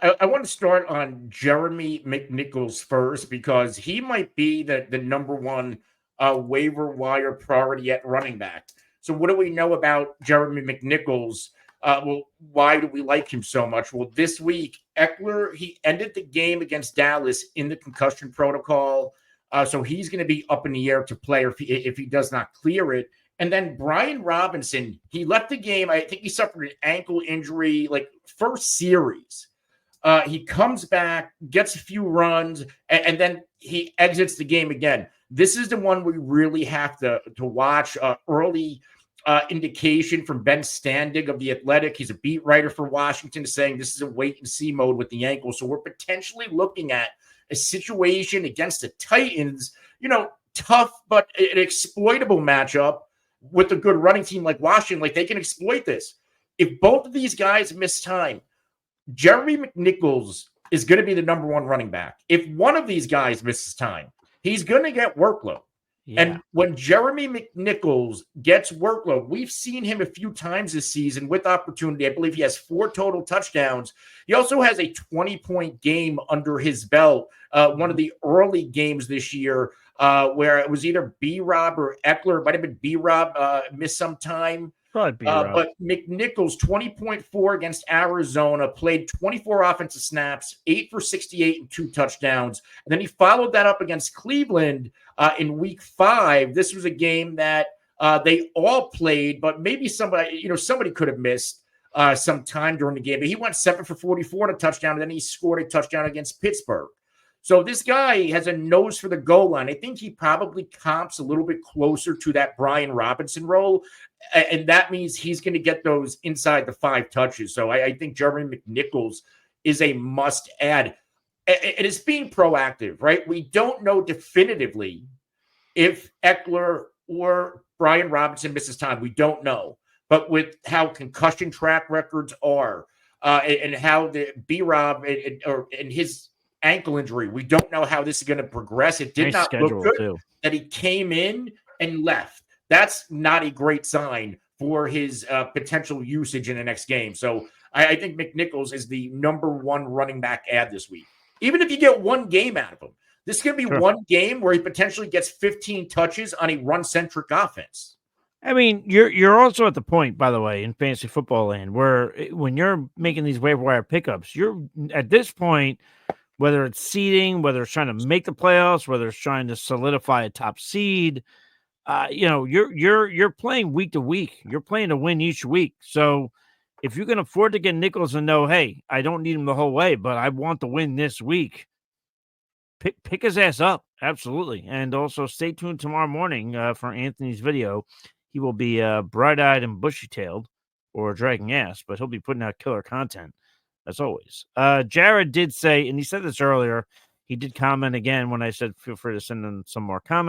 I want to start on Jeremy McNichols first because he might be the number one waiver wire priority at running back. So, what do we know about Jeremy McNichols? Well, why do we like him so much? Well, this week, Eckler, he ended the game against Dallas in the concussion protocol. So he's going to be up in the air to play or if he does not clear it. And then Brian Robinson, he left the game. I think he suffered an ankle injury, like first series. He comes back, gets a few runs, and then he exits the game again. This is the one we really have to watch. Early indication from Ben Standig of The Athletic. He's a beat writer for Washington, saying this is a wait and see mode with the ankle. So we're potentially looking at a situation against the Titans, tough but an exploitable matchup with a good running team like Washington. Like, they can exploit this. If both of these guys miss time, Jeremy McNichols is going to be the number one running back. If one of these guys misses time, he's going to get workload. Yeah. And when Jeremy McNichols gets workload, we've seen him a few times this season with opportunity. I believe he has 4 total touchdowns. He also has a 20-point game under his belt. One of the early games this year where it was either B-Rob or Eckler. It might have been B-Rob missed some time. But McNichols, 20.4 against Arizona, played 24 offensive snaps, 8 for 68 and 2 touchdowns. And then he followed that up against Cleveland in week 5. This was a game that they all played, but maybe somebody could have missed some time during the game. But he went 7 for 44 and a touchdown, and then he scored a touchdown against Pittsburgh. So this guy has a nose for the goal line. I think he probably comps a little bit closer to that Brian Robinson role, and that means he's going to get those inside the 5 touches. So I think Jeremy McNichols is a must-add. It is being proactive, right? We don't know definitively if Eckler or Brian Robinson misses time. We don't know. But with how concussion track records are and how the B-Rob and his ankle injury, we don't know how this is going to progress. It did not look good that he came in and left. That's not a great sign for his potential usage in the next game. So I think McNichols is the number one running back add this week. Even if you get one game out of him, this is going to be one game where he potentially gets 15 touches on a run-centric offense. I mean, you're also at the point, by the way, in fantasy football land, where when you're making these waiver wire pickups, you're at this point, whether it's seeding, whether it's trying to make the playoffs, whether it's trying to solidify a top seed, you're playing week to week. You're playing to win each week. So if you can afford to get Nichols and know, hey, I don't need him the whole way, but I want to win this week, pick his ass up. Absolutely. And also stay tuned tomorrow morning for Anthony's video. He will be bright-eyed and bushy-tailed or dragging ass, but he'll be putting out killer content as always. Jared did say, and he said this earlier, he did comment again when I said feel free to send in some more comments.